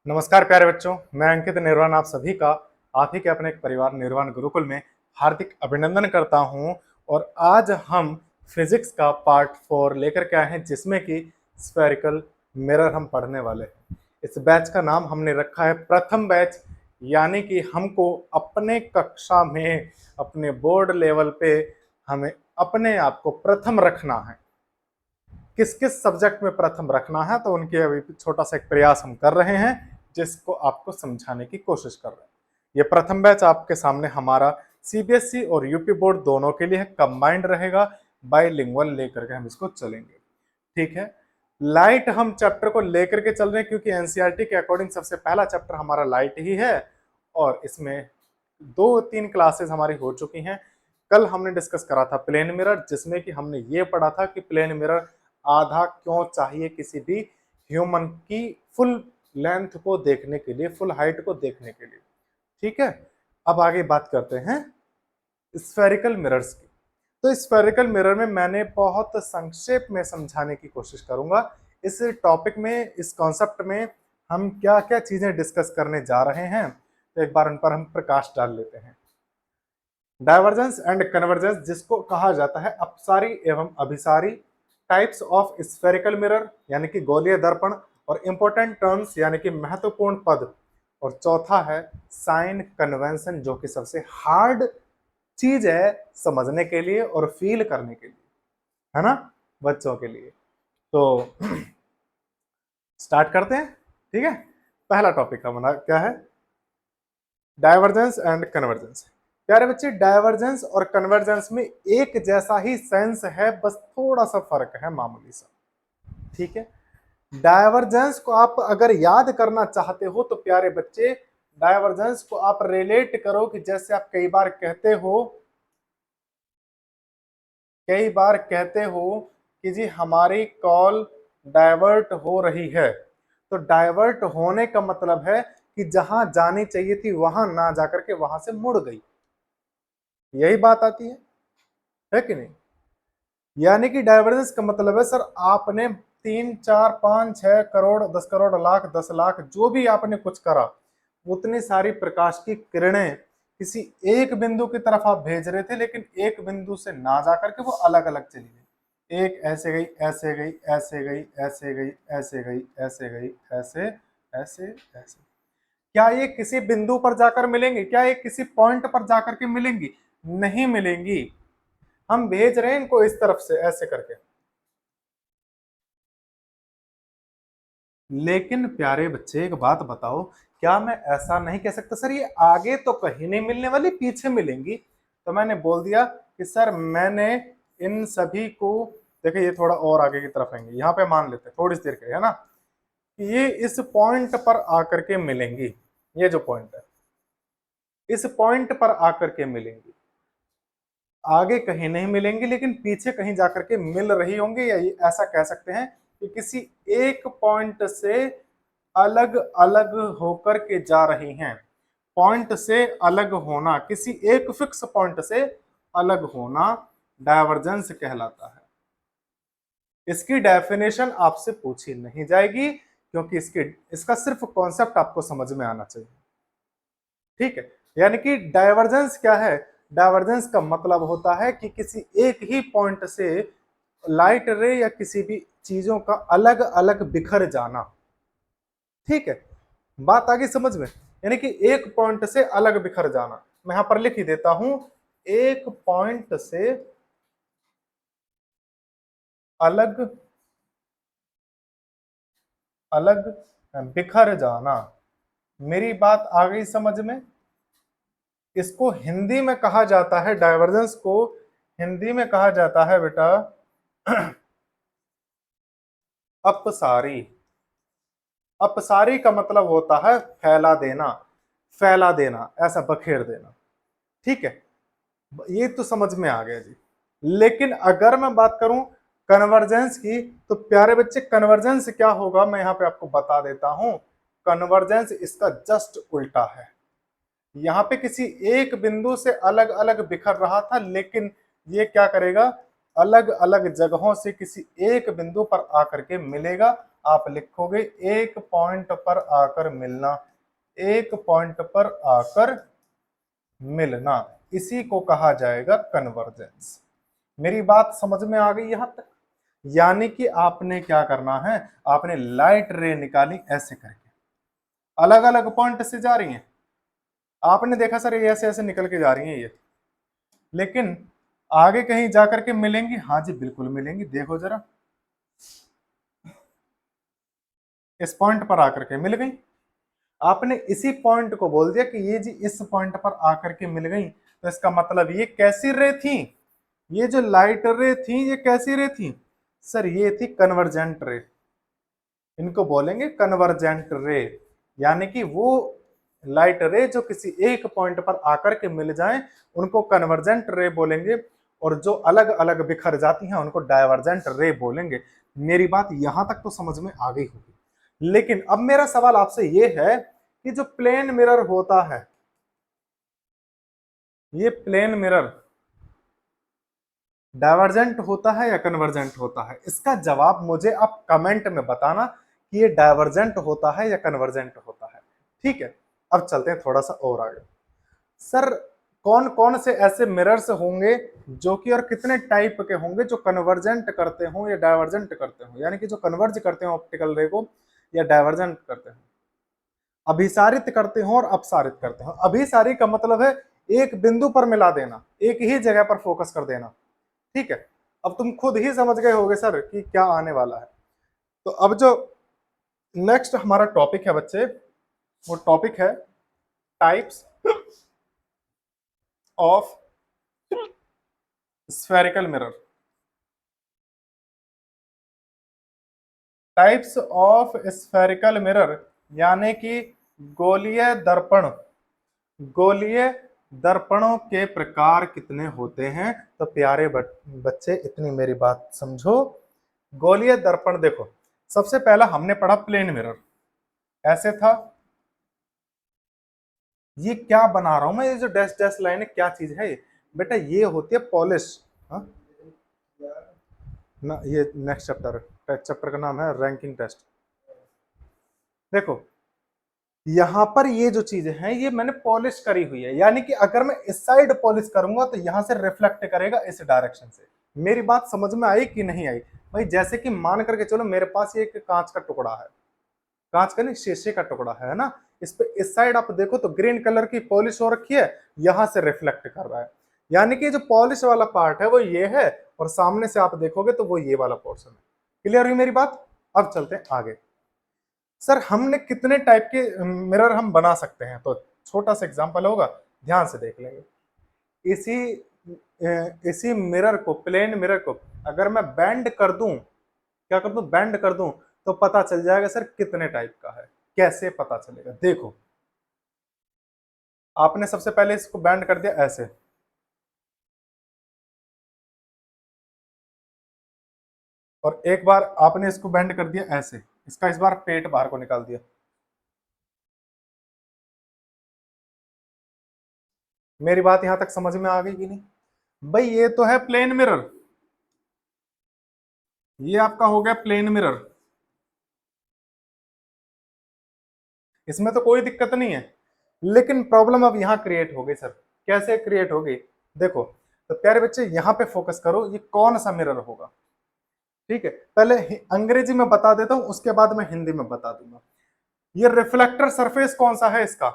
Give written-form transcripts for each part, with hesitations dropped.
नमस्कार प्यारे बच्चों, मैं अंकित निर्वाण आप सभी का आप ही के अपने एक परिवार निर्वाण गुरुकुल में हार्दिक अभिनंदन करता हूं। और आज हम फिजिक्स का पार्ट 4 लेकर के आए हैं, जिसमें कि स्फेरिकल मिरर हम पढ़ने वाले हैं। इस बैच का नाम हमने रखा है प्रथम बैच, यानी कि हमको अपने कक्षा में अपने बोर्ड लेवल पे हमें अपने आप को प्रथम रखना है। किस किस सब्जेक्ट में प्रथम रखना है, तो उनके अभी छोटा सा एक प्रयास हम कर रहे हैं, जिसको आपको समझाने की कोशिश कर रहे हैं। ये प्रथम बैच आपके सामने हमारा सीबीएसई और यूपी बोर्ड दोनों के लिए कंबाइंड रहेगा। बाइलिंगुअल लेकर के हम इसको चलेंगे, ठीक है। लाइट हम चैप्टर को लेकर के चल रहे हैं, क्योंकि एनसीईआरटी के अकॉर्डिंग सबसे पहला चैप्टर हमारा लाइट ही है। और इसमें 2-3 क्लासेस हमारी हो चुकी हैं। कल हमने डिस्कस करा था प्लेन मिरर, जिसमें कि हमने ये पढ़ा था कि प्लेन मिरर आधा क्यों चाहिए किसी भी ह्यूमन की फुल लेंथ को देखने के लिए, फुल हाइट को देखने के लिए, ठीक है। अब आगे बात करते हैं स्फेरिकल मिरर्स की। तो स्फेरिकल मिरर में मैंने बहुत संक्षेप में समझाने की कोशिश करूंगा। इस टॉपिक में, इस कॉन्सेप्ट में हम क्या क्या चीजें डिस्कस करने जा रहे हैं, तो एक बार उन पर हम प्रकाश डाल लेते हैं। डाइवर्जेंस एंड कन्वर्जेंस, जिसको कहा जाता है अपसारी एवं अभिसारी टाइप्स ऑफ स्फेरिकल मिरर, यानी कि गोलीय दर्पण। और इंपॉर्टेंट टर्म्स, यानी कि महत्वपूर्ण पद। और चौथा है साइन कन्वेंशन, जो कि सबसे हार्ड चीज है समझने के लिए और फील करने के लिए, है ना, बच्चों के लिए। तो स्टार्ट करते हैं, ठीक है। पहला टॉपिक हमारा क्या है? Divergence and convergence. प्यारे बच्चे, डाइवर्जेंस और कन्वर्जेंस में एक जैसा ही सेंस है, बस थोड़ा सा फर्क है, मामूली सा, ठीक है। डाइवर्जेंस को आप अगर याद करना चाहते हो तो प्यारे बच्चे, डाइवर्जेंस को आप रिलेट करो कि जैसे आप कई बार कहते हो कि जी हमारी कॉल डाइवर्ट हो रही है। तो डाइवर्ट होने का मतलब है कि जहां जानी चाहिए थी वहां ना जाकर के वहां से मुड़ गई, यही बात आती है कि नहीं? यानी कि डाइवर्जेंस का मतलब है सर, आपने 3, 4, 5, 6 करोड़, 10 करोड़, लाख, 10 लाख, जो भी आपने कुछ करा, उतनी सारी प्रकाश की किरणें किसी एक बिंदु की तरफ आप भेज रहे थे, लेकिन एक बिंदु से ना जाकर के वो अलग अलग चली गई। एक ऐसे गई, ऐसे गई, ऐसे गई, ऐसे गई, ऐसे गई, ऐसे गई, ऐसे, ऐसे, ऐसे। क्या ये किसी बिंदु पर जाकर मिलेंगी? क्या ये किसी पॉइंट पर जाकर के मिलेंगी? नहीं मिलेंगी। हम भेज रहे हैं इनको इस तरफ से ऐसे करके, लेकिन प्यारे बच्चे एक बात बताओ, क्या मैं ऐसा नहीं कह सकता सर ये आगे तो कहीं नहीं मिलने वाली, पीछे मिलेंगी? तो मैंने बोल दिया कि सर मैंने इन सभी को, देखिए ये थोड़ा और आगे की तरफ आएंगे, यहाँ पे मान लेते हैं थोड़ी देर के, है ना, कि ये इस पॉइंट पर आकर के मिलेंगी। ये जो पॉइंट है, इस पॉइंट पर आकर के मिलेंगी, आगे कहीं नहीं मिलेंगी, लेकिन पीछे कहीं जाकर के मिल रही होंगी। या ऐसा कह सकते हैं कि किसी एक पॉइंट से अलग अलग होकर के जा रही हैं। पॉइंट से अलग होना, किसी एक फिक्स पॉइंट से अलग होना डायवर्जेंस कहलाता है। इसकी डेफिनेशन आपसे पूछी नहीं जाएगी, क्योंकि इसका सिर्फ कॉन्सेप्ट आपको समझ में आना चाहिए, ठीक है। यानी कि डायवर्जेंस क्या है? डायवर्जेंस का मतलब होता है कि किसी एक ही पॉइंट से लाइट रे या किसी भी चीजों का अलग अलग बिखर जाना, ठीक है। बात आगे समझ में? यानी कि एक पॉइंट से अलग बिखर जाना। मैं यहां पर लिख ही देता हूं, एक पॉइंट से अलग अलग बिखर जाना। मेरी बात आ गई समझ में? इसको हिंदी में कहा जाता है, डाइवर्जेंस को हिंदी में कहा जाता है बेटा अपसारी। अपसारी का मतलब होता है फैला देना, फैला देना, ऐसा बखेर देना, ठीक है। ये तो समझ में आ गया जी। लेकिन अगर मैं बात करूं कन्वर्जेंस की, तो प्यारे बच्चे कन्वर्जेंस क्या होगा मैं यहां पे आपको बता देता हूं। कन्वर्जेंस इसका जस्ट उल्टा है। यहां पे किसी एक बिंदु से अलग अलग बिखर रहा था, लेकिन ये क्या करेगा, अलग अलग जगहों से किसी एक बिंदु पर आकर के मिलेगा, आप लिखोगे एक पॉइंट पर आकर मिलना, एक पॉइंट पर आकर मिलना, इसी को कहा जाएगा कन्वर्जेंस। मेरी बात समझ में आ गई यहां तक? यानी कि आपने क्या करना है, आपने लाइट रे निकाली ऐसे करके, अलग अलग पॉइंट से जा रही हैं, आपने देखा सर ये ऐसे ऐसे निकल के जा रही हैं ये, लेकिन आगे कहीं जाकर के मिलेंगी? हाँ जी बिल्कुल मिलेंगी। देखो जरा, इस पॉइंट पर आकर के मिल गई, आपने इसी पॉइंट को बोल दिया कि ये जी इस पॉइंट पर आकर के मिल गई, तो इसका मतलब ये कैसी रे थी, ये जो लाइट रे थी ये कैसी रे थी सर, ये थी कन्वर्जेंट रे, इनको बोलेंगे कन्वर्जेंट रे। यानी कि वो लाइट रे जो किसी एक पॉइंट पर आकर के मिल जाएं उनको कन्वर्जेंट रे बोलेंगे, और जो अलग अलग बिखर जाती हैं उनको डायवर्जेंट रे बोलेंगे। मेरी बात यहां तक तो समझ में आ गई होगी। लेकिन अब मेरा सवाल आपसे ये है कि जो प्लेन मिरर होता है, ये प्लेन मिरर डाइवर्जेंट होता है या कन्वर्जेंट होता है? इसका जवाब मुझे आप कमेंट में बताना कि ये डाइवर्जेंट होता है या कन्वर्जेंट होता है। ठीक है, अब चलते हैं थोड़ा सा और आगे। सर कौन कौन से ऐसे मिरर्स होंगे जो कि और कितने टाइप के होंगे जो कन्वर्जेंट करते हो या डाइवर्जेंट करते हो, यानी कि जो कन्वर्ज करते हो ऑप्टिकल रे को या डाइवर्जेंट करते हो? अभिसारित करते हो और अपसारित करते हो। अभिसारी का मतलब है एक बिंदु पर मिला देना, एक ही जगह पर फोकस कर देना। ठीक है, अब तुम खुद ही समझ गए होगे सर कि क्या आने वाला है। तो अब जो नेक्स्ट हमारा टॉपिक है बच्चे, वो टॉपिक है types of spherical mirror. Types of spherical mirror यानी कि गोलीय दर्पण। गोलीय दर्पणों के प्रकार कितने होते हैं? तो प्यारे बच्चे इतनी मेरी बात समझो। गोलीय दर्पण देखो, सबसे पहला हमने पढ़ा प्लेन मिरर, ऐसे था। ये क्या बना रहा हूं मैं, ये जो डैश डैश लाइन है क्या चीज है ये? बेटा ये होती है पॉलिश। हाँ ना, ये नेक्स्ट चैप्टर है, चैप्टर का नाम है रैंकिंग टेस्ट। देखो यहां पर ये जो चीजें हैं ये मैंने पॉलिश करी हुई है, यानी कि अगर मैं इस साइड पॉलिश करूंगा तो यहां से रिफ्लेक्ट करेगा इस डायरेक्शन से। मेरी बात समझ में आई कि नहीं आई? भाई जैसे कि मान करके चलो मेरे पास ये एक कांच का टुकड़ा है, कांच का नहीं शीशे का टुकड़ा है ना, इस पे इस साइड आप देखो तो ग्रीन कलर की पॉलिश हो रखी है, यहां से रिफ्लेक्ट कर रहा है, यानी कि जो पॉलिश वाला पार्ट है वो ये है, और सामने से आप देखोगे तो वो ये वाला पोर्शन है। क्लियर हुई मेरी बात? अब चलते हैं आगे। सर हमने कितने टाइप के मिरर हम बना सकते हैं? तो छोटा सा एग्जांपल होगा, ध्यान से देख लेंगे। इसी मिरर को, प्लेन मिरर को अगर मैं बेंड कर दूं, क्या कर दूं, बेंड कर दूं, तो पता चल जाएगा सर कितने टाइप का है। कैसे पता चलेगा? देखो आपने सबसे पहले इसको बेंड कर दिया ऐसे, और एक बार आपने इसको बेंड कर दिया ऐसे, इसका इस बार पेट बाहर को निकाल दिया। मेरी बात यहां तक समझ में आ गई कि नहीं? भाई ये तो है प्लेन मिरर, ये आपका हो गया प्लेन मिरर, इसमें तो कोई दिक्कत नहीं है। लेकिन प्रॉब्लम अब यहां क्रिएट हो गई सर। कैसे क्रिएट हो गई? देखो तो प्यारे बच्चे यहां पे फोकस करो, ये कौन सा मिरर होगा? ठीक है, पहले अंग्रेजी में बता देता हूं, उसके बाद मैं हिंदी में बता दूंगा। ये रिफ्लेक्टर सरफेस कौन सा है इसका?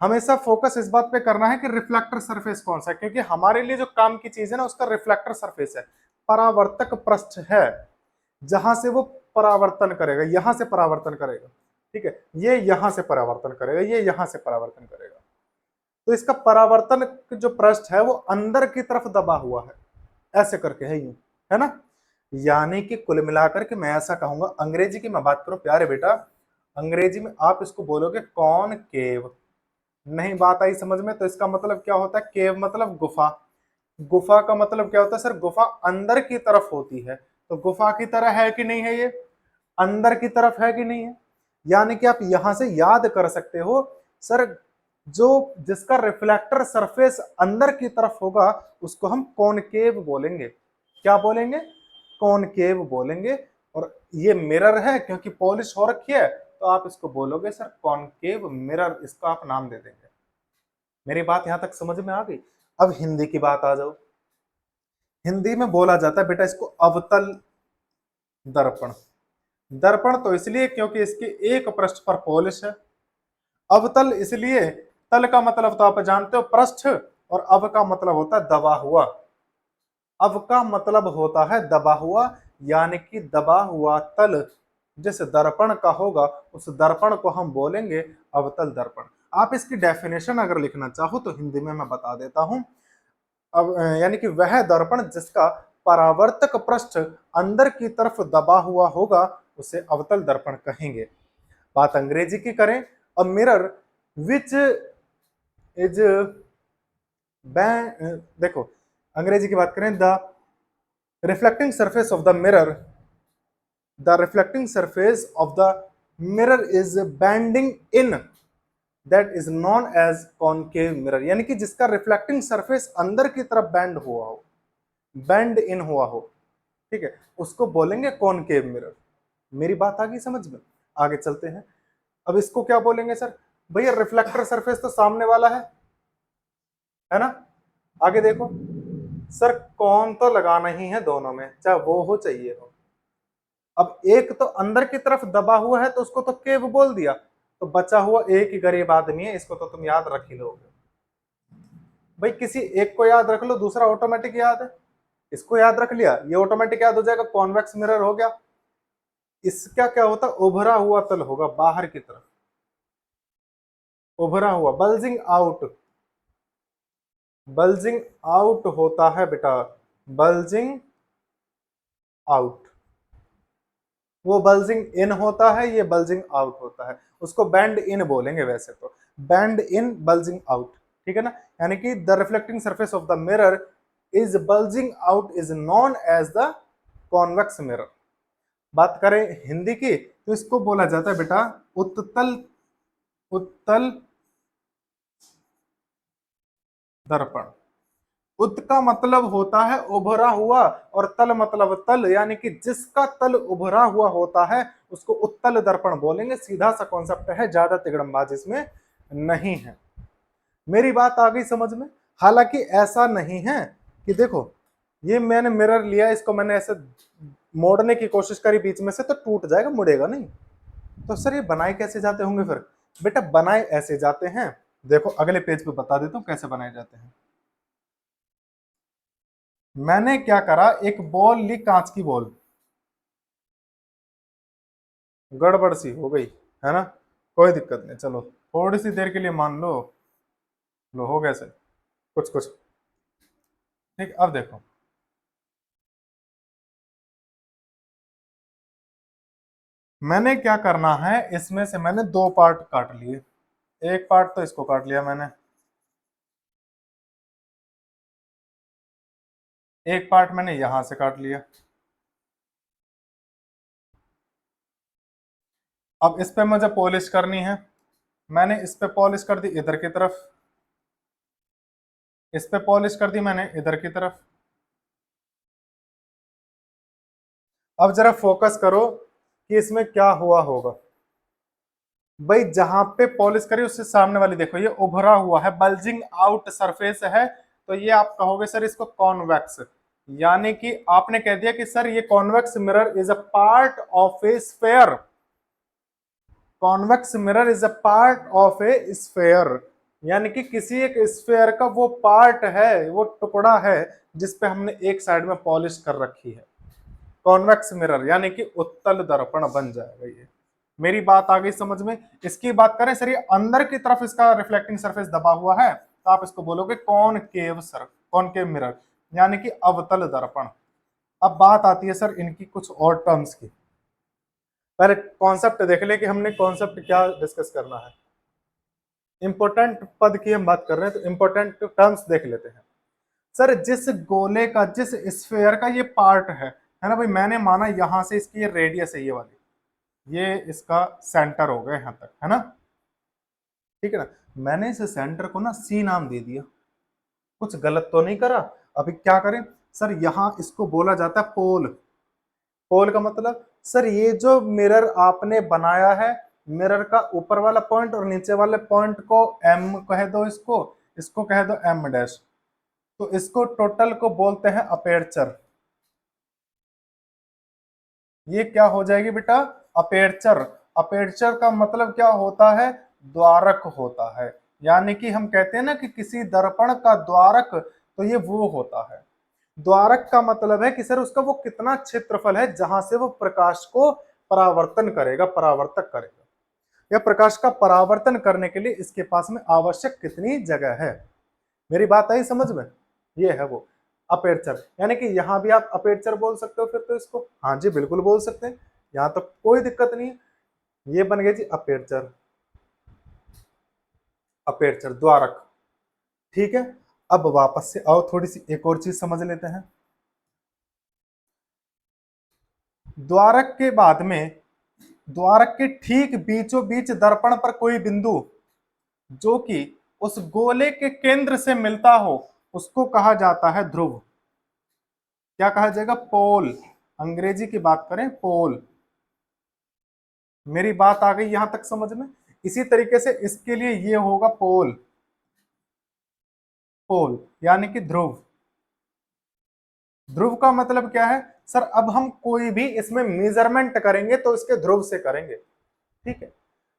हमेशा फोकस इस बात पे करना है कि रिफ्लेक्टर सरफेस कौन सा है, क्योंकि हमारे लिए जो काम की चीज है ना उसका रिफ्लेक्टर सरफेस है। परावर्तक पृष्ठ है जहां से वो परावर्तन करेगा, यहां से परावर्तन करेगा। ठीक है, ये यहां से परावर्तन करेगा, ये यहां से परावर्तन करेगा। तो इसका परावर्तन जो पृष्ठ है वो अंदर की तरफ दबा हुआ है, ऐसे करके है यूं, है ना। यानी कि कुल मिलाकर के मैं ऐसा कहूंगा, अंग्रेजी की मैं बात करूं प्यारे बेटा, अंग्रेजी में आप इसको बोलोगे कॉनकेव। नहीं बात आई समझ में? तो इसका मतलब क्या होता है? केव मतलब गुफा। गुफा का मतलब क्या होता है सर? गुफा अंदर की तरफ होती है, तो गुफा की तरह है कि नहीं है? ये अंदर की तरफ है कि नहीं है? यानी कि आप यहां से याद कर सकते हो सर, जो जिसका रिफ्लेक्टर सरफेस अंदर की तरफ होगा उसको हम कॉनकेव बोलेंगे। क्या बोलेंगे? कॉनकेव बोलेंगे। और ये मिरर है क्योंकि पॉलिश हो रखी है, तो आप इसको बोलोगे सर कॉनकेव मिरर, इसका आप नाम दे देंगे। मेरी बात यहां तक समझ में आ गई। अब हिंदी की बात आ जाओ। हिंदी में बोला जाता है बेटा इसको अवतल दर्पण। दर्पण तो इसलिए क्योंकि इसके एक पृष्ठ पर पॉलिश है। अवतल इसलिए, तल का मतलब तो आप जानते हो पृष्ठ, और अव का मतलब होता है दबा हुआ। अव का मतलब होता है दबा हुआ, यानी कि दबा हुआ तल जिस दर्पण का होगा उस दर्पण को हम बोलेंगे अवतल दर्पण। आप इसकी डेफिनेशन अगर लिखना चाहो तो हिंदी में मैं बता देता हूं। अब यानी कि वह दर्पण जिसका परावर्तक पृष्ठ अंदर की तरफ दबा हुआ होगा उसे अवतल दर्पण कहेंगे। बात अंग्रेजी की करें, अ मिरर विच इज देखो अंग्रेजी की बात करें, the reflecting surface of the mirror, the reflecting surface of the mirror is bending in, that is known as concave mirror. यानी कि जिसका रिफ्लेक्टिंग सरफेस अंदर की तरफ बेंड हुआ हो, बेंड इन हुआ हो, ठीक है, उसको बोलेंगे कॉनकेव मिरर। मेरी बात आ गई समझ में? आगे चलते हैं। अब इसको क्या बोलेंगे सर? भैया रिफ्लेक्टर सरफेस तो सामने वाला है ना? आगे देखो सर, कौन तो लगाना ही है दोनों में, चाहे वो हो चाहिए हो। अब एक तो अंदर की तरफ दबा हुआ है तो उसको तो केव बोल दिया, तो बचा हुआ एक ही गरीब आदमी है, इसको तो तुम याद रख ही लोगे। भाई किसी एक को याद रख लो, दूसरा ऑटोमेटिक याद है। इसको याद रख लिया, ये ऑटोमेटिक याद हो जाएगा, कॉन्वेक्स मिरर हो गया। इसका क्या होता है? उभरा हुआ तल होगा बाहर की तरफ, उभरा हुआ, बल्जिंग आउट। बल्जिंग आउट होता है बेटा, बल्जिंग आउट। वो बल्जिंग इन होता है, ये बल्जिंग आउट होता है। उसको बैंड इन बोलेंगे वैसे तो, बैंड इन बल्जिंग आउट, ठीक है ना? यानी कि the reflecting surface of the mirror is bulging out is known as the convex mirror. बात करें हिंदी की तो इसको बोला जाता है बेटा उत्तल, उत्तल दर्पण। उत का मतलब होता है उभरा हुआ, और तल मतलब तल, यानी कि जिसका तल उभरा हुआ होता है उसको उत्तल दर्पण बोलेंगे। सीधा सा कॉन्सेप्ट है, ज्यादा तिगड़मबाजी इसमें नहीं है। मेरी बात आ गई समझ में? हालांकि ऐसा नहीं है कि देखो ये मैंने मिरर लिया, इसको मैंने ऐसे मोड़ने की कोशिश करी बीच में से तो टूट जाएगा, मुड़ेगा नहीं। तो सर ये बनाए कैसे जाते होंगे फिर? बेटा बनाए ऐसे जाते हैं, देखो अगले पेज पे बता देता हूं कैसे बनाए जाते हैं। मैंने क्या करा, एक बॉल ली, कांच की बॉल, गड़बड़ सी हो गई है ना, कोई दिक्कत नहीं, चलो थोड़ी सी देर के लिए मान लो, लो हो गया सर कुछ कुछ। ठीक, अब देखो मैंने क्या करना है, इसमें से मैंने दो पार्ट काट लिए। एक पार्ट तो इसको काट लिया मैंने, एक पार्ट मैंने यहां से काट लिया। अब इस पे मुझे पॉलिश करनी है, मैंने इस पे पॉलिश कर दी इधर की तरफ, इस पे पॉलिश कर दी मैंने इधर की तरफ। अब जरा फोकस करो कि इसमें क्या हुआ होगा। भाई जहां पे पॉलिश करी उससे सामने वाली देखो, ये उभरा हुआ है, बल्जिंग आउट सरफेस है, तो ये आप कहोगे सर इसको कॉन्वेक्स। यानी कि आपने कह दिया कि सर ये convex mirror is a part of A sphere, convex mirror is a part of A sphere, यानी कि किसी एक स्फेयर का वो पार्ट है, वो टुकड़ा है जिसपे हमने एक साइड में पॉलिश कर रखी है। कॉन्वेक्स मिरर यानी कि उत्तल दर्पण बन जाएगा ये। मेरी बात आ गई समझ में? इसकी बात करें सर, ये अंदर की तरफ इसका रिफ्लेक्टिंग सरफेस दबा हुआ है, तो आप इसको बोलोगे कॉनकेव सर, कॉनकेव मिरर, यानी कि अवतल दर्पण। अब बात आती है सर इनकी कुछ और टर्म्स की। पहले कॉन्सेप्ट देख ले कि हमने कॉन्सेप्ट क्या डिस्कस करना है। इंपॉर्टेंट पद की हम बात कर रहे हैं तो इंपॉर्टेंट टर्म्स देख लेते हैं। सर जिस गोले का, जिस स्फेयर का ये पार्ट है ना भाई, मैंने माना यहां से इसकी ये रेडियस है, ये वाली, ये इसका सेंटर हो गया यहां तक, है ना? ठीक है ना? मैंने इस सेंटर को ना सी नाम दे दिया, कुछ गलत तो नहीं करा। अभी क्या करें सर, यहां इसको बोला जाता है पोल। पोल का मतलब सर ये जो मिरर आपने बनाया है, मिरर का ऊपर वाला पॉइंट और नीचे वाले पॉइंट को एम कह दो, इसको इसको कह दो एम डैश, तो इसको टोटल को बोलते हैं अपेर्चर। ये क्या हो जाएगी बेटा, अपेर्चर। अपेर्चर का मतलब क्या होता है, द्वारक होता है। यानी कि हम कहते हैं ना कि किसी दर्पण का द्वारक, तो ये वो होता है। द्वारक का मतलब है कि सर उसका वो कितना क्षेत्रफल है जहां से वो प्रकाश को परावर्तन करेगा, परावर्तक करेगा, या प्रकाश का परावर्तन करने के लिए इसके पास में आवश्यक कितनी जगह है। मेरी बात आई समझ में, ये है वो अपेर्चर। यानी कि यहां भी आप अपेर्चर बोल सकते हो फिर तो इसको, हाँ जी बिल्कुल बोल सकते हैं, यहां तो कोई दिक्कत नहीं है। ये बन गया जी अपेर्चर, अपेर्चर द्वारक। ठीक है, अब वापस से आओ, थोड़ी सी एक और चीज समझ लेते हैं। द्वारक के बाद में, द्वारक के ठीक बीचों बीच दर्पण पर कोई बिंदु जो कि उस गोले के केंद्र से मिलता हो उसको कहा जाता है ध्रुव। क्या कहा जाएगा, पोल। अंग्रेजी की बात करें पोल। मेरी बात आ गई यहां तक समझ में। इसी तरीके से इसके लिए ये होगा पोल, पोल यानी कि ध्रुव। ध्रुव का मतलब क्या है सर, अब हम कोई भी इसमें मेजरमेंट करेंगे तो इसके ध्रुव से करेंगे। ठीक है,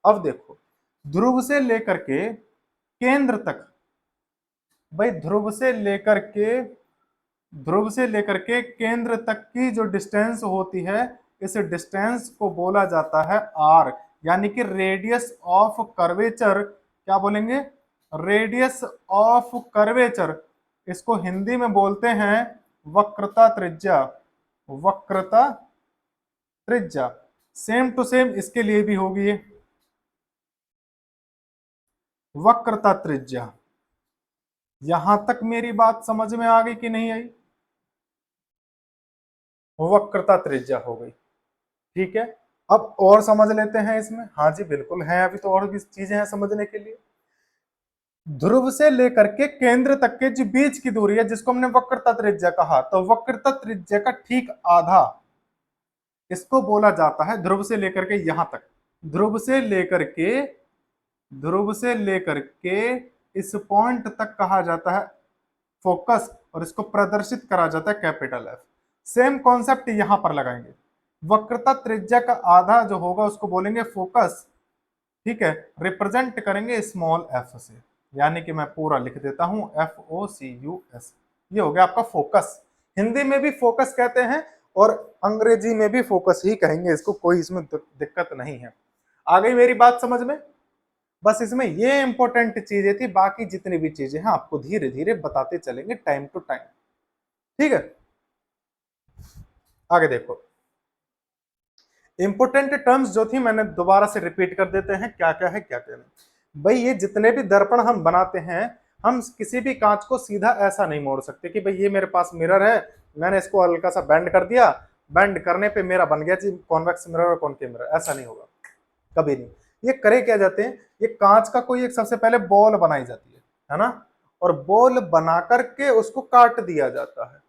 अब देखो ध्रुव से लेकर के केंद्र तक, भाई ध्रुव से लेकर के केंद्र तक की जो डिस्टेंस होती है, इस डिस्टेंस को बोला जाता है आर, यानी कि रेडियस ऑफ कर्वेचर। क्या बोलेंगे, रेडियस ऑफ कर्वेचर। इसको हिंदी में बोलते हैं वक्रता त्रिज्या, वक्रता त्रिज्या। सेम टू सेम इसके लिए भी होगी ये वक्रता त्रिज्या। यहां तक मेरी बात समझ में आ गई कि नहीं आई, वक्रता त्रिज्या हो गई। ठीक है, अब और समझ लेते हैं इसमें, हाँ जी बिल्कुल है, अभी तो और भी चीजें हैं समझने के लिए। ध्रुव से लेकर के केंद्र तक के जो बीच की दूरी है जिसको हमने वक्रता त्रिज्या कहा, तो वक्रता त्रिज्या का ठीक आधा इसको बोला जाता है ध्रुव से लेकर के यहां तक, ध्रुव से लेकर के, ध्रुव से लेकर के इस पॉइंट तक कहा जाता है फोकस, और इसको प्रदर्शित करा जाता है कैपिटल एफ। सेम कॉन्सेप्ट यहां पर लगाएंगे, वक्रता त्रिज्या का आधा जो होगा उसको बोलेंगे फोकस। ठीक है, रिप्रेजेंट करेंगे स्मॉल एफ से, यानी कि मैं पूरा लिख देता हूं FOCUS। ये हो गया आपका फोकस। हिंदी में भी फोकस कहते हैं और अंग्रेजी में भी फोकस ही कहेंगे इसको, कोई इसमें दिक्कत नहीं है। आ गई मेरी बात समझ में। बस इसमें ये इंपॉर्टेंट चीजें थी, बाकी जितनी भी चीजें हैं आपको धीरे धीरे बताते चलेंगे टाइम टू टाइम। ठीक है, आगे देखो, इंपोर्टेंट टर्म्स जो थी मैंने दोबारा से रिपीट कर देते हैं, क्या क्या है क्या क्या नहीं। भाई ये जितने भी दर्पण हम बनाते हैं, हम किसी भी कांच को सीधा ऐसा नहीं मोड़ सकते कि भाई ये मेरे पास मिरर है, मैंने इसको हल्का सा बेंड कर दिया, बेंड करने पे मेरा बन गया जी कॉन्वेक्स मिरर और कॉनकेव मिरर, ऐसा नहीं होगा कभी नहीं। ये करे क्या जाते हैं, ये कांच का कोई एक सबसे पहले बॉल बनाई जाती है ना, और बॉल बना करके उसको काट दिया जाता है।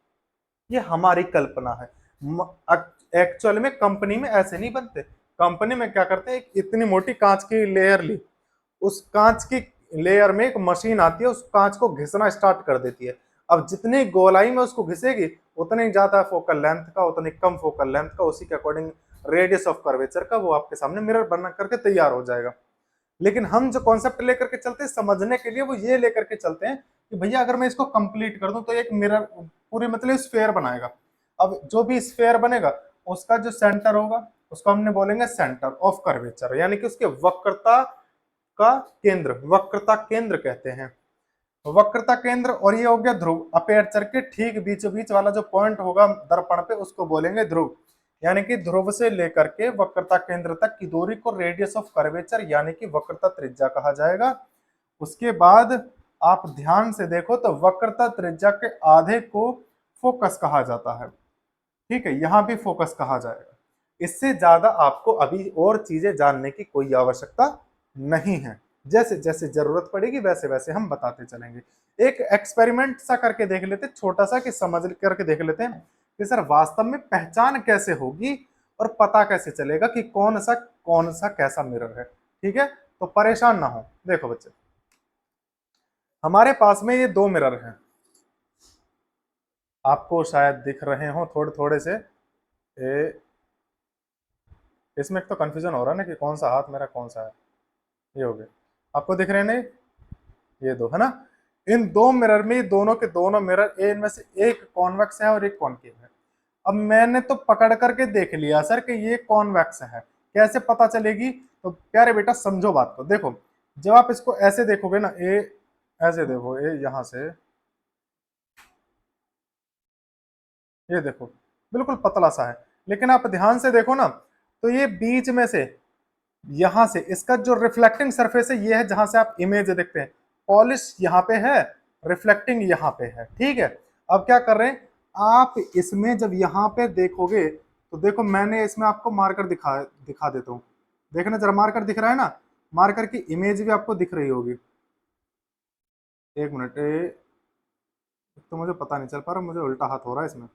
ये हमारी कल्पना है, एक्चुअल में कंपनी में ऐसे नहीं बनते। कंपनी में क्या करते हैं, एक इतनी मोटी कांच की लेयर ली, उस कांच की लेयर में एक मशीन आती है, उस कांच को घिसना स्टार्ट कर देती है। अब जितनी गोलाई में उसको घिसेगी उतनी ज्यादा फोकल लेंथ का, उतनी कम फोकल लेंथ का, उसी के अकॉर्डिंग रेडियस ऑफ कर्वेचर का वो आपके सामने मिरर बना करके तैयार हो जाएगा। लेकिन हम जो कॉन्सेप्ट लेकर के चलते हैं समझने के लिए, वो ये लेकर के चलते हैं कि भैया अगर मैं इसको कंप्लीट कर दूं तो एक मिरर पूरी मतलब स्फेयर बनाएगा। अब जो भी स्फेयर बनेगा उसका जो सेंटर होगा उसको हमने बोलेंगे सेंटर ऑफ कर्वेचर, यानी कि उसके वक्रता का केंद्र, वक्रता केंद्र कहते हैं, वक्रता केंद्र। और ये हो गया ध्रुव, अपेर्चर के ठीक बीचों बीच वाला जो पॉइंट होगा दर्पण पे उसको बोलेंगे ध्रुव। यानी कि ध्रुव से लेकर के वक्रता केंद्र तक की दूरी को रेडियस ऑफ कर्वेचर यानी कि वक्रता त्रिज्या कहा जाएगा। उसके बाद आप ध्यान से देखो तो वक्रता त्रिज्या के आधे को फोकस कहा जाता है। ठीक है, यहां भी फोकस कहा जाएगा। इससे ज्यादा आपको अभी और चीजें जानने की कोई आवश्यकता नहीं है, जैसे जैसे जरूरत पड़ेगी वैसे वैसे हम बताते चलेंगे। एक एक्सपेरिमेंट सा करके देख लेते, छोटा सा, कि समझ करके देख लेते हैं कि सर वास्तव में पहचान कैसे होगी और पता कैसे चलेगा कि कौन सा कैसा मिरर है। ठीक है, तो परेशान ना हो। देखो बच्चे, हमारे पास में ये दो मिरर हैं, आपको शायद दिख रहे हो थोड़े थोड़े से। इसमें एक तो कंफ्यूजन हो रहा है ना कि कौन सा हाथ मेरा कौन सा है। ये हो गया, आपको दिख रहे हैं नहीं, ये दो है ना। इन दो मिरर में, दोनों के दोनों मिरर, इनमें से एक कॉन्वेक्स है और एक कॉनकेव है। अब मैंने तो पकड़ करके देख लिया सर कि ये कॉन्वेक्स है, कैसे पता चलेगी? तो प्यारे बेटा समझो बात को। देखो, जब आप इसको ऐसे देखोगे ना, ए ऐसे देखो, ए यहां से, ये देखो बिल्कुल पतला सा है, लेकिन आप ध्यान से देखो ना, तो ये बीच में से, यहां से इसका जो रिफ्लेक्टिंग सरफेस है ये है जहां से आप इमेज देखते हैं। पॉलिश यहाँ पे है, रिफ्लेक्टिंग यहाँ पे है। ठीक है, अब क्या कर रहे हैं आप, इसमें जब यहाँ पे देखोगे तो देखो, मैंने इसमें आपको मार्कर दिखा दिखा देता हूँ। देखना जरा, मार्कर दिख रहा है ना, मार्कर की इमेज भी आपको दिख रही होगी। एक मिनट, तो मुझे पता नहीं चल पा रहा, मुझे उल्टा हाथ हो रहा है इसमें।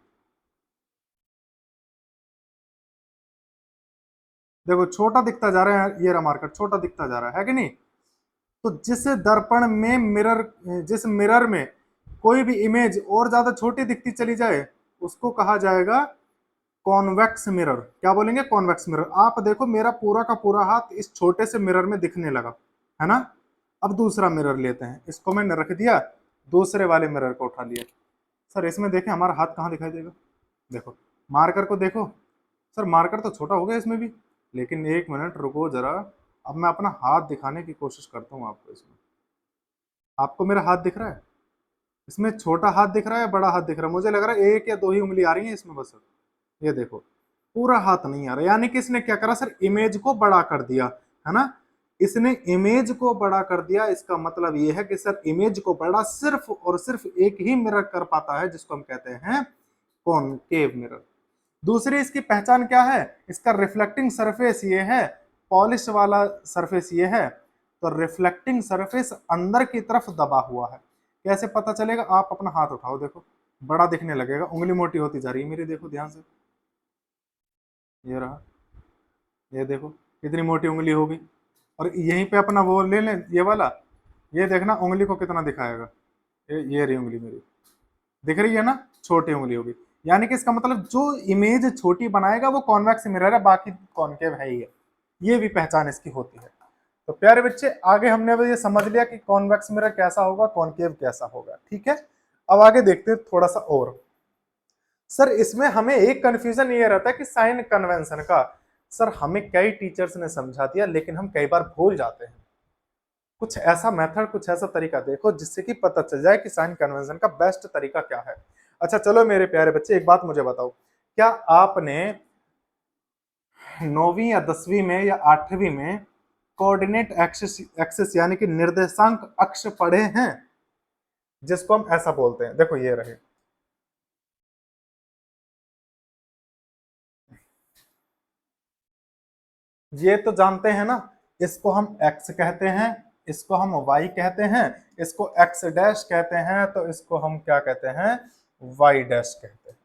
देखो छोटा दिखता जा रहा है, ये रहा मार्कर, छोटा दिखता जा रहा है कि नहीं? तो जिस दर्पण में मिरर, जिस मिरर में कोई भी इमेज और ज्यादा छोटी दिखती चली जाए, उसको कहा जाएगा कॉन्वेक्स मिरर। क्या बोलेंगे? Convex mirror. आप देखो मेरा पूरा का पूरा हाथ इस छोटे से मिरर में दिखने लगा, है ना। अब दूसरा मिरर लेते हैं, इसको मैंने रख दिया, दूसरे वाले मिरर को उठा लिया। सर इसमें देखें हमारा हाथ कहाँ दिखाई देगा? देखो मार्कर को देखो, सर मार्कर तो छोटा हो गया इसमें भी, लेकिन एक मिनट रुको जरा। अब मैं अपना हाथ दिखाने की कोशिश करता हूँ आपको। इसमें आपको मेरा हाथ दिख रहा है? इसमें छोटा हाथ दिख रहा है, बड़ा हाथ दिख रहा है? मुझे लग रहा है एक या दो ही उंगली आ रही है इसमें बस। ये देखो पूरा हाथ नहीं आ रहा, यानी कि इसने क्या करा सर, इमेज को बड़ा कर दिया, है ना। इसने इमेज को बड़ा कर दिया, इसका मतलब ये है कि सर इमेज को बड़ा सिर्फ और सिर्फ एक ही मिरर कर पाता है, जिसको हम कहते हैं कॉनकेव मिरर। दूसरी इसकी पहचान क्या है? इसका रिफ्लेक्टिंग सरफेस ये है, पॉलिश वाला सरफेस ये है। तो रिफ्लेक्टिंग सरफेस अंदर की तरफ दबा हुआ है। कैसे पता चलेगा? आप अपना हाथ उठाओ, देखो बड़ा दिखने लगेगा, उंगली मोटी होती जा रही है मेरी, देखो ध्यान से, ये रहा, ये देखो कितनी मोटी उंगली होगी। और यहीं पे अपना वो ले लें, ये वाला, ये देखना उंगली को कितना दिखाएगा। ये रही उंगली मेरी, दिख रही है ना, छोटी उंगली होगी। यानी कि इसका मतलब जो इमेज छोटी बनाएगा वो कॉन्वेक्स मिरर है, बाकी कॉनकेव है ही है। ये भी पहचान इसकी होती है। तो प्यारे बच्चे, आगे हमने अब ये समझ लिया कि कॉन्वेक्स मिरर कैसा होगा, कॉनकेव कैसा होगा। ठीक है, अब आगे देखते हैं थोड़ा सा और। सर इसमें हमें एक कंफ्यूजन ये रहता है कि साइन कन्वेंशन का। सर हमें कई टीचर्स ने समझा दिया, लेकिन हम कई बार भूल जाते हैं। कुछ ऐसा मेथड, कुछ ऐसा तरीका देखो जिससे कि पता चल जाए कि साइन कन्वेंशन का बेस्ट तरीका क्या है। अच्छा चलो मेरे प्यारे बच्चे, एक बात मुझे बताओ, क्या आपने 9वीं या 10वीं में या 8वीं में कोऑर्डिनेट एक्सिस एक्सिस यानी कि निर्देशांक अक्ष पढ़े हैं, जिसको हम ऐसा बोलते हैं? देखो ये रहे, ये तो जानते हैं ना, इसको हम x कहते हैं, इसको हम y कहते हैं, इसको x डैश कहते हैं, तो इसको हम क्या कहते हैं? y डैश कहते हैं।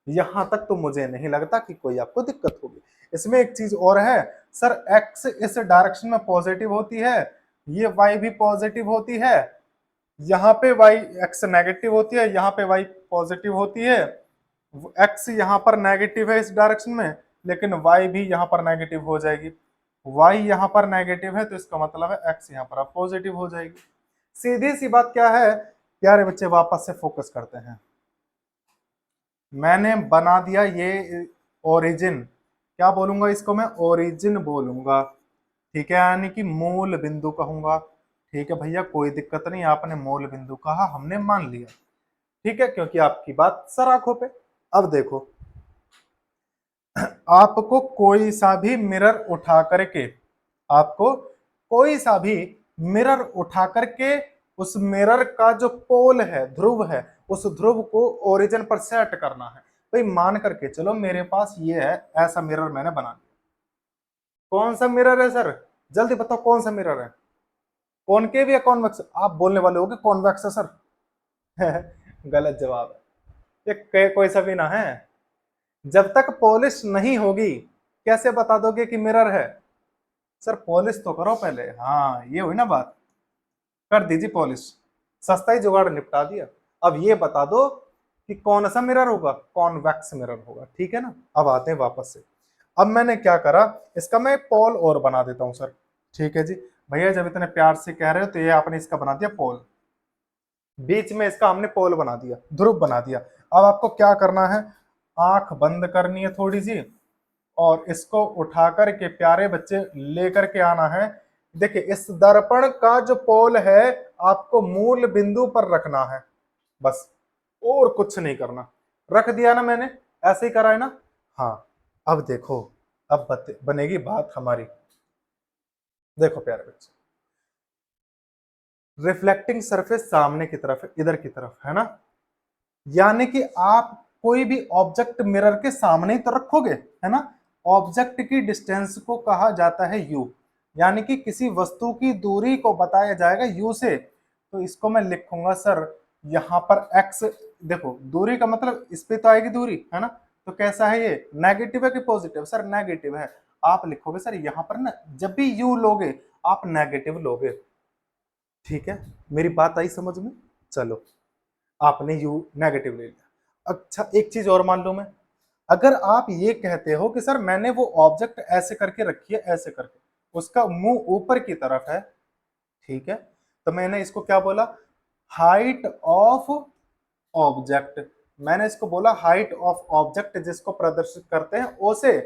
यहां तक तो मुझे नहीं लगता कि कोई आपको दिक्कत होगी। इसमें एक चीज और है, सर x इस डायरेक्शन में पॉजिटिव होती है, ये y भी पॉजिटिव होती है, यहाँ पे y x नेगेटिव होती है, यहाँ पे y पॉजिटिव होती है। x यहाँ पर नेगेटिव है इस डायरेक्शन में, लेकिन y भी यहाँ पर नेगेटिव हो जाएगी। y यहाँ पर नेगेटिव है तो इसका मतलब है x यहाँ पर पॉजिटिव हो जाएगी। सीधी सी बात क्या है प्यारे बच्चे, वापस से फोकस करते हैं। मैंने बना दिया ये ओरिजिन, क्या बोलूंगा इसको मैं? ओरिजिन बोलूंगा। ठीक है, यानी कि मूल बिंदु कहूंगा। ठीक है भैया, कोई दिक्कत नहीं, आपने मूल बिंदु कहा, हमने मान लिया। ठीक है, क्योंकि आपकी बात सर आंखों पे। अब देखो, आपको कोई सा भी मिरर उठा करके, आपको कोई सा भी मिरर उठा करके उस मिरर का जो पोल है, ध्रुव है, उस ध्रुव को ओरिजिन पर सेट करना है। भाई मान करके चलो मेरे पास ये है, ऐसा मिरर मैंने बना दिया। कौन सा मिरर है सर? जल्दी बताओ कौन सा मिरर है? कॉनकेव या कॉन्वेक्स? आप बोलने वाले होगे कॉन्वेक्स है सर। गलत जवाब है, ये कोई सा भी ना है। जब तक पॉलिश नहीं होगी कैसे बता दोगे कि मिरर है? सर पॉलिश तो करो पहले। हाँ ये हुई ना बात, कर दीजिए पॉलिश, सस्ता ही जुगाड़ निपटा दिया। अब ये बता दो कि कौन सा मिरर होगा, कॉन्वेक्स मिरर होगा, ठीक है ना। अब आते हैं वापस से। अब मैंने क्या करा, इसका मैं पोल और बना देता हूं सर। ठीक है जी, भैया जब इतने प्यार से कह रहे हो तो ये आपने इसका बना दिया पोल, बीच में इसका हमने पोल बना दिया, ध्रुव बना दिया। अब आपको क्या करना है, आंख बंद करनी है थोड़ी सी, और इसको उठा करके प्यारे बच्चे लेकर के आना है। देखिए इस दर्पण का जो पोल है आपको मूल बिंदु पर रखना है, बस और कुछ नहीं करना। रख दिया ना मैंने, ऐसे ही करा है ना। हाँ अब देखो, अब बनेगी बात हमारी। देखो प्यारे बच्चे, रिफ्लेक्टिंग सरफेस सामने की तरफ है, इधर की तरफ है ना, यानी कि आप कोई भी ऑब्जेक्ट मिरर के सामने ही तो रखोगे, है ना। ऑब्जेक्ट की डिस्टेंस को कहा जाता है यू, यानी कि किसी वस्तु की दूरी को बताया जाएगा यू से। तो इसको मैं लिखूंगा सर यहाँ पर एक्स। देखो दूरी का मतलब इस पे तो आएगी दूरी, है ना। तो कैसा है ये, नेगेटिव है कि पॉजिटिव? सर नेगेटिव है। आप लिखोगे सर यहाँ पर ना, जब भी यू लोगे आप नेगेटिव लोगे, ठीक है। मेरी बात आई समझ में? चलो आपने यू नेगेटिव ले लिया। अच्छा एक चीज और मान लो मैं, अगर आप ये कहते हो कि सर मैंने वो ऑब्जेक्ट ऐसे करके रखी है, ऐसे करके उसका मुंह ऊपर की तरफ है, ठीक है, तो मैंने इसको क्या बोला, हाइट ऑफ ऑब्जेक्ट। मैंने इसको बोला हाइट ऑफ ऑब्जेक्ट जिसको प्रदर्शित करते हैं ओ से।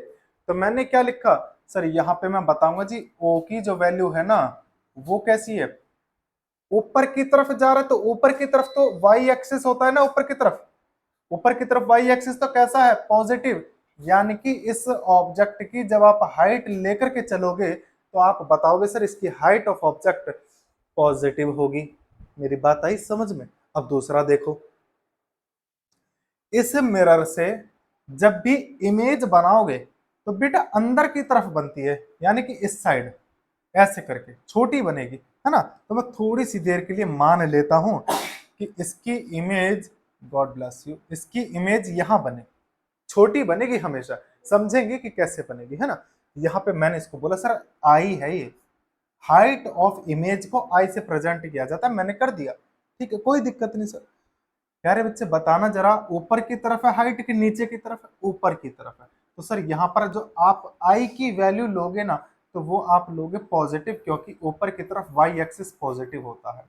तो मैंने क्या लिखा सर, यहाँ पे मैं बताऊंगा जी ओ की जो वैल्यू है ना वो कैसी है, ऊपर की तरफ जा रहा है। तो ऊपर की तरफ तो वाई एक्सिस होता है ना, ऊपर की तरफ, ऊपर की तरफ वाई एक्सिस तो कैसा है, पॉजिटिव। यानी कि इस ऑब्जेक्ट की जब आप हाइट लेकर के चलोगे तो आप बताओगे सर इसकी हाइट ऑफ ऑब्जेक्ट पॉजिटिव होगी। मेरी बात आई समझ में? अब दूसरा देखो, इस मिरर से जब भी इमेज बनाओगे तो बेटा अंदर की तरफ बनती है, यानी कि इस साइड ऐसे करके छोटी बनेगी, है ना। तो मैं थोड़ी सी देर के लिए मान लेता हूं कि इसकी इमेज, गॉड ब्लेस यू, इसकी इमेज यहां बने, छोटी बनेगी हमेशा। समझेंगे कि कैसे बनेगी, है ना। यहाँ पे मैंने इसको बोला सर आई है ये, हाइट ऑफ इमेज को आई से प्रेजेंट किया जाता है, मैंने कर दिया, ठीक है, कोई दिक्कत नहीं सर। प्यारे बच्चे बताना जरा, ऊपर की तरफ है हाइट कि नीचे की तरफ है? ऊपर की तरफ है। तो सर यहाँ पर जो आप आई की वैल्यू लोगे ना तो वो आप लोगे पॉजिटिव, क्योंकि ऊपर की तरफ वाई एक्सिस पॉजिटिव होता है,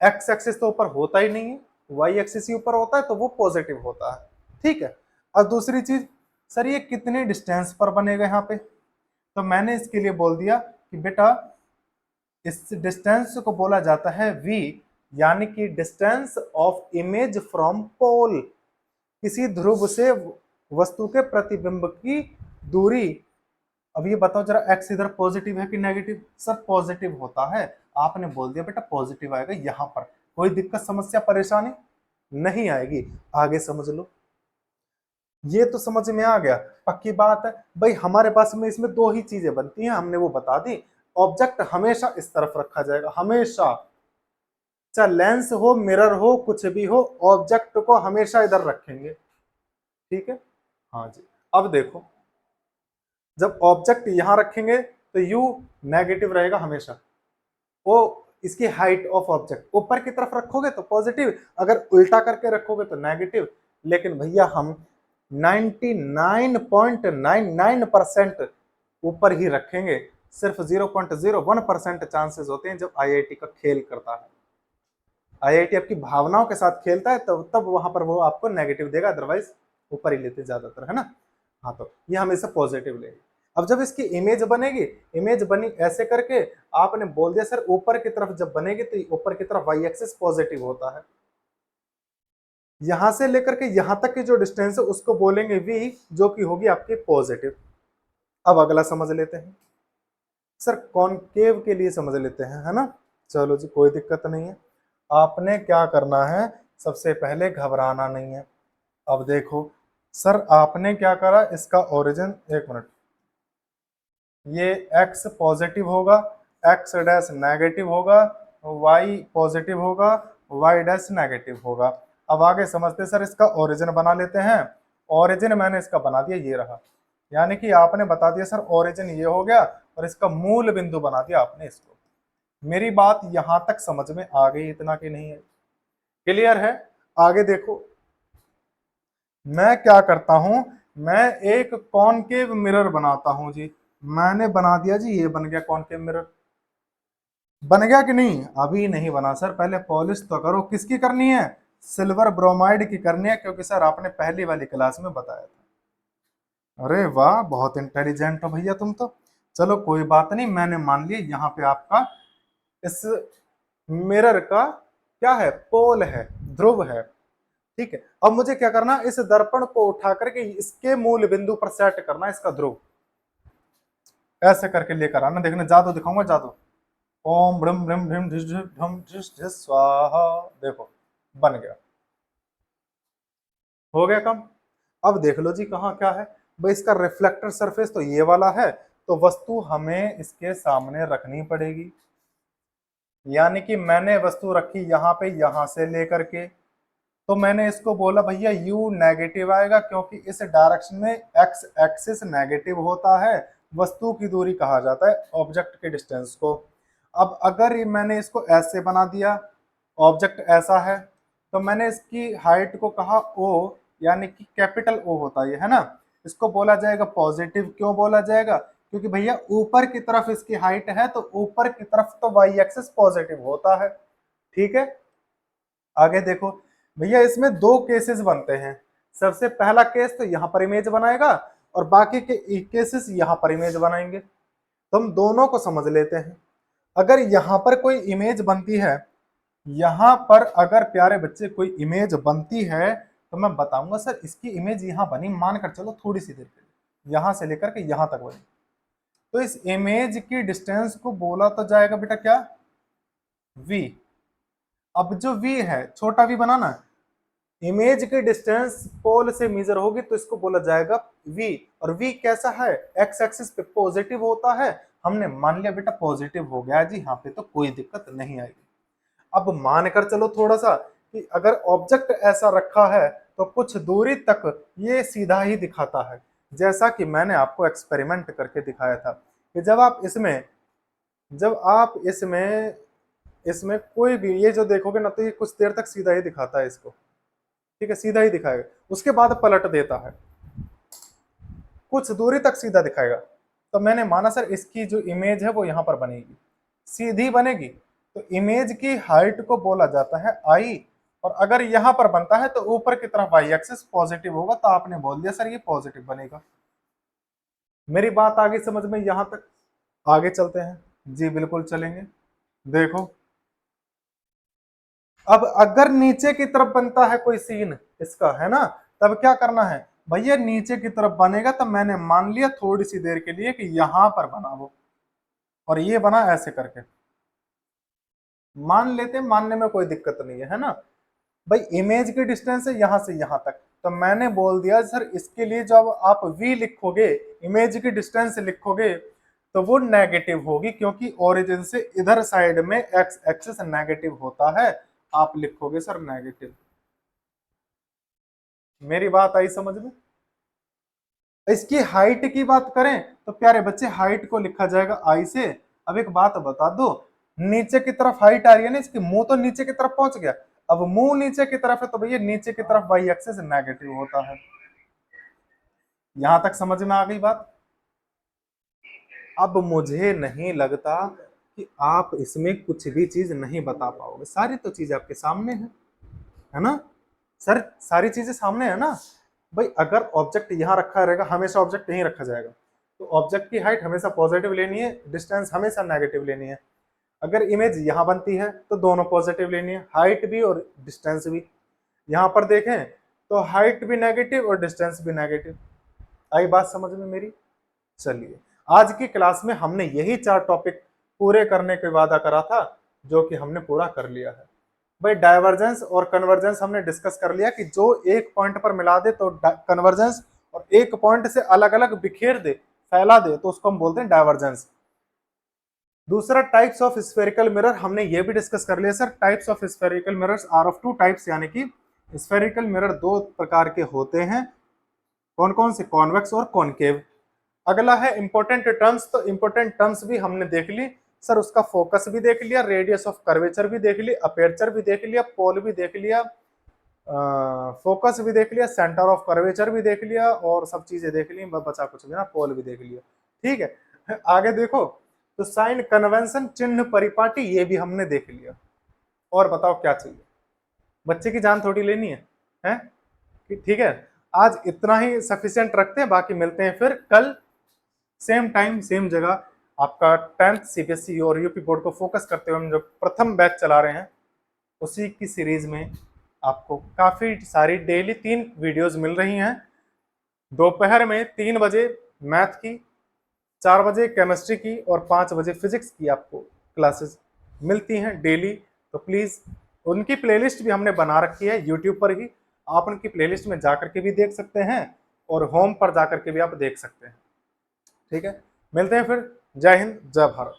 एक्स एक्सिस तो ऊपर होता ही नहीं है, वाई एक्सिस ही ऊपर होता है तो वो पॉजिटिव होता है, ठीक है। और दूसरी चीज, सर ये कितने डिस्टेंस पर बनेगा यहाँ पे? तो मैंने इसके लिए बोल दिया कि बेटा इस डिस्टेंस को बोला जाता है v, यानी कि distance of image from pole, किसी ध्रुव से वस्तु के प्रतिबिंब की दूरी। अब ये बताओ जरा, x इधर पॉजिटिव है कि नेगेटिव? सर पॉजिटिव होता है। आपने बोल दिया बेटा पॉजिटिव आएगा यहां पर, कोई दिक्कत समस्या परेशानी नहीं आएगी। आगे समझ लो, ये तो समझ में आ गया, पक्की बात है भाई। हमारे पास में इसमें दो ही चीजें बनती हैं, हमने वो बता दी। ऑब्जेक्ट हमेशा इस तरफ रखा जाएगा, हमेशा, चाहे लेंस हो मिरर हो कुछ भी हो, ऑब्जेक्ट को हमेशा इधर रखेंगे, ठीक है। हाँ जी, अब देखो, जब ऑब्जेक्ट यहां रखेंगे तो यू नेगेटिव रहेगा हमेशा, वो इसकी हाइट ऑफ ऑब्जेक्ट ऊपर की तरफ रखोगे तो पॉजिटिव, अगर उल्टा करके रखोगे तो नेगेटिव। लेकिन भैया हम 99.99% ऊपर ही रखेंगे, सिर्फ 0.01% चांसेस होते हैं जब आईआईटी का खेल करता है, आईआईटी आपकी भावनाओं के साथ खेलता है तब वहां पर वो आपको नेगेटिव देगा, अदरवाइज ऊपर ही लेते ज्यादातर, है ना। हाँ तो ये हमेशा पॉजिटिव लेंगे। अब जब इसकी इमेज बनेगी, इमेज बनी ऐसे करके, आपने बोल दिया सर ऊपर की तरफ जब बनेगी तो ऊपर की तरफ वाई एक्सिस पॉजिटिव होता है, यहां से लेकर के यहां तक की जो डिस्टेंस है उसको बोलेंगे वी, जो कि होगी आपकी पॉजिटिव। अब अगला समझ लेते हैं सर, कॉनकेव के लिए समझ लेते हैं, है ना। चलो जी कोई दिक्कत नहीं है। आपने क्या करना है, सबसे पहले घबराना नहीं है। अब देखो सर आपने क्या करा, इसका ओरिजिन, एक मिनट, ये x पॉजिटिव होगा, x डैश नेगेटिव होगा, y पॉजिटिव होगा, y डैश नेगेटिव होगा। अब आगे समझते सर, इसका ओरिजिन बना लेते हैं। ओरिजिन मैंने इसका बना दिया, ये रहा। यानी कि आपने बता दिया सर ओरिजिन ये हो गया और इसका मूल बिंदु बना दिया आपने इसको। मेरी बात यहां तक समझ में आ गई, इतना कि नहीं है? क्लियर है? आगे देखो, मैं क्या करता हूं, मैं एक कॉनकेव मिरर बनाता हूं जी। मैंने बना दिया जी, ये बन गया कॉनकेव मिरर। बन गया कि नहीं? अभी नहीं बना सर, पहले पॉलिश तो करो। किसकी करनी है? सिल्वर ब्रोमाइड की करनी है, क्योंकि सर आपने पहली वाली क्लास में बताया था। अरे वाह, बहुत इंटेलिजेंट हो भैया तुम तो। चलो कोई बात नहीं, मैंने मान लिया यहाँ पे आपका इस मिरर का क्या है, पोल है, ध्रुव है। ठीक है, अब मुझे क्या करना, इस दर्पण को उठा करके इसके मूल बिंदु पर सेट करना इसका ध्रुव। ऐसे करके लेकर आना, देखना जादू दिखाऊंगा, जादू। ओम ब्रह्म ब्रह्म ढिम ढिस ढिस ढम ढिस ढिस स्वाहा। देखो बन गया, हो गया काम। अब देख लो जी कहाँ क्या है भाई, इसका रिफ्लेक्टर सरफेस तो ये वाला है, तो वस्तु हमें इसके सामने रखनी पड़ेगी। यानी कि मैंने वस्तु रखी यहाँ पे, यहां से लेकर के, तो मैंने इसको बोला भैया यू नेगेटिव आएगा, क्योंकि इस डायरेक्शन में एक्स एक्सिस नेगेटिव होता है। वस्तु की दूरी कहा जाता है ऑब्जेक्ट के डिस्टेंस को। अब अगर मैंने इसको ऐसे बना दिया, ऑब्जेक्ट ऐसा है, तो मैंने इसकी हाइट को कहा ओ, यानी कि कैपिटल ओ होता है, है ना। इसको बोला जाएगा पॉजिटिव। क्यों बोला जाएगा? क्योंकि भैया ऊपर की तरफ इसकी हाइट है, तो ऊपर की तरफ तो वाई एक्सिस पॉजिटिव होता है। ठीक है, आगे देखो भैया, इसमें दो केसेस बनते हैं। सबसे पहला केस तो यहाँ पर इमेज बनाएगा, और बाकी के केसेस यहाँ पर इमेज बनाएंगे। तो हम दोनों को समझ लेते हैं। अगर यहाँ पर कोई इमेज बनती है, यहाँ पर अगर प्यारे बच्चे कोई इमेज बनती है, तो मैं बताऊंगा सर इसकी इमेज यहाँ बनी, मानकर चलो थोड़ी सी देर के लिए, यहाँ से लेकर के यहाँ तक बनी। तो इस इमेज की डिस्टेंस को बोला तो जाएगा बेटा क्या, v। अब जो v है, छोटा v बनाना, इमेज की डिस्टेंस पोल से मेजर होगी तो इसको बोला जाएगा v। और v कैसा है, एक्स एक्सिस पे पॉजिटिव होता है। हमने मान लिया बेटा पॉजिटिव हो गया जी, यहाँ पे तो कोई दिक्कत नहीं आएगी। अब मानकर चलो थोड़ा सा कि अगर ऑब्जेक्ट ऐसा रखा है तो कुछ दूरी तक ये सीधा ही दिखाता है, जैसा कि मैंने आपको एक्सपेरिमेंट करके दिखाया था कि जब आप इसमें इसमें कोई भी ये जो देखोगे ना, तो ये कुछ देर तक सीधा ही दिखाता है इसको। ठीक है, सीधा ही दिखाएगा, उसके बाद पलट देता है, कुछ दूरी तक सीधा दिखाएगा। तो मैंने माना सर इसकी जो इमेज है वो यहाँ पर बनेगी, सीधी बनेगी। तो इमेज की हाइट को बोला जाता है आई, और अगर यहाँ पर बनता है तो ऊपर की तरफ वाई एक्सिस पॉजिटिव होगा, तो आपने बोल दिया सर ये पॉजिटिव बनेगा। मेरी बात आगे समझ में यहां तक? आगे चलते हैं जी, बिल्कुल चलेंगे। देखो, अब अगर नीचे की तरफ बनता है कोई सीन इसका, है ना, तब क्या करना है भैया, नीचे की तरफ बनेगा तो मैंने मान लिया थोड़ी सी देर के लिए कि यहां पर बना वो, और ये बना ऐसे करके, मान लेते, मानने में कोई दिक्कत नहीं है ना भाई। इमेज की डिस्टेंस है यहां से यहां तक, तो मैंने बोल दिया सर इसके लिए जब आप v लिखोगे, इमेज की डिस्टेंस लिखोगे, तो वो नेगेटिव होगी, क्योंकि ओरिजिन से इधर साइड में एक्स एक्सिस नेगेटिव होता है। आप लिखोगे सर नेगेटिव। मेरी बात आई समझ में? इसकी हाइट की बात करें तो प्यारे बच्चे हाइट को लिखा जाएगा आई से। अब एक बात बता दो, नीचे की तरफ हाइट आ रही है ना इसकी, मुंह तो नीचे की तरफ पहुंच गया। अब मुंह नीचे की तरफ है तो भैया नीचे की तरफ वाई एक्सिस नेगेटिव होता है। यहां तक समझ में आ गई बात? अब मुझे नहीं लगता कि आप इसमें कुछ भी चीज नहीं बता पाओगे, सारी तो चीज आपके सामने है ना सर, सारी चीजें सामने है ना भाई। अगर ऑब्जेक्ट यहाँ रखा रहेगा, हमेशा ऑब्जेक्ट यहीं रखा जाएगा, तो ऑब्जेक्ट की हाइट हमेशा पॉजिटिव लेनी है, डिस्टेंस हमेशा नेगेटिव लेनी है। अगर इमेज यहाँ बनती है तो दोनों पॉजिटिव लेनी है, हाइट भी और डिस्टेंस भी। यहाँ पर देखें तो हाइट भी नेगेटिव और डिस्टेंस भी नेगेटिव। आई बात समझ में मेरी? चलिए, आज की क्लास में हमने यही 4 टॉपिक पूरे करने के वादा करा था, जो कि हमने पूरा कर लिया है भाई। डाइवर्जेंस और कन्वर्जेंस हमने डिस्कस कर लिया कि जो एक पॉइंट पर मिला दे तो कन्वर्जेंस, और एक पॉइंट से अलग अलग बिखेर दे, फैला दे, तो उसको हम बोलते हैं डाइवर्जेंस। दूसरा टाइप्स ऑफ स्फेरिकल मिरर हमने ये भी डिस्कस कर लिया sir. Types of spherical mirrors are of 2 types, यानी कि स्फेरिकल मिरर 2 प्रकार के होते हैं। कौन कौन से, कॉन्वेक्स और कॉनकेव। अगला है इंपॉर्टेंट टर्म्स, तो इंपॉर्टेंट टर्म्स भी हमने देख ली सर, उसका फोकस भी देख लिया, रेडियस ऑफ कर्वेचर भी देख ली, अपेर्चर भी देख लिया, पोल भी देख लिया, फोकस भी देख लिया, सेंटर ऑफ कर्वेचर भी देख लिया, और सब चीजें देख ली, बचा कुछ भी ना, पोल भी देख लिया। ठीक है, आगे देखो, तो साइन, कन्वेंशन, चिन्ह, परिपाटी, ये भी हमने देख लिया। और बताओ क्या चाहिए, बच्चे की जान थोड़ी लेनी है? ठीक है, आज इतना ही सफिशिएंट रखते हैं, बाकी मिलते हैं फिर कल सेम टाइम सेम जगह। आपका 10th सीबीएसई और यूपी बोर्ड को फोकस करते हुए हम जो प्रथम बैच चला रहे हैं, उसी की सीरीज में आपको काफी सारी डेली 3 वीडियोस मिल रही हैं। दोपहर में 3 बजे मैथ की, 4 बजे केमिस्ट्री की और 5 बजे फिजिक्स की आपको क्लासेस मिलती हैं डेली। तो प्लीज, उनकी प्लेलिस्ट भी हमने बना रखी है यूट्यूब पर ही, आप उनकी प्लेलिस्ट में जाकर के भी देख सकते हैं और होम पर जाकर के भी आप देख सकते हैं। ठीक है, मिलते हैं फिर। जय हिंद, जय भारत।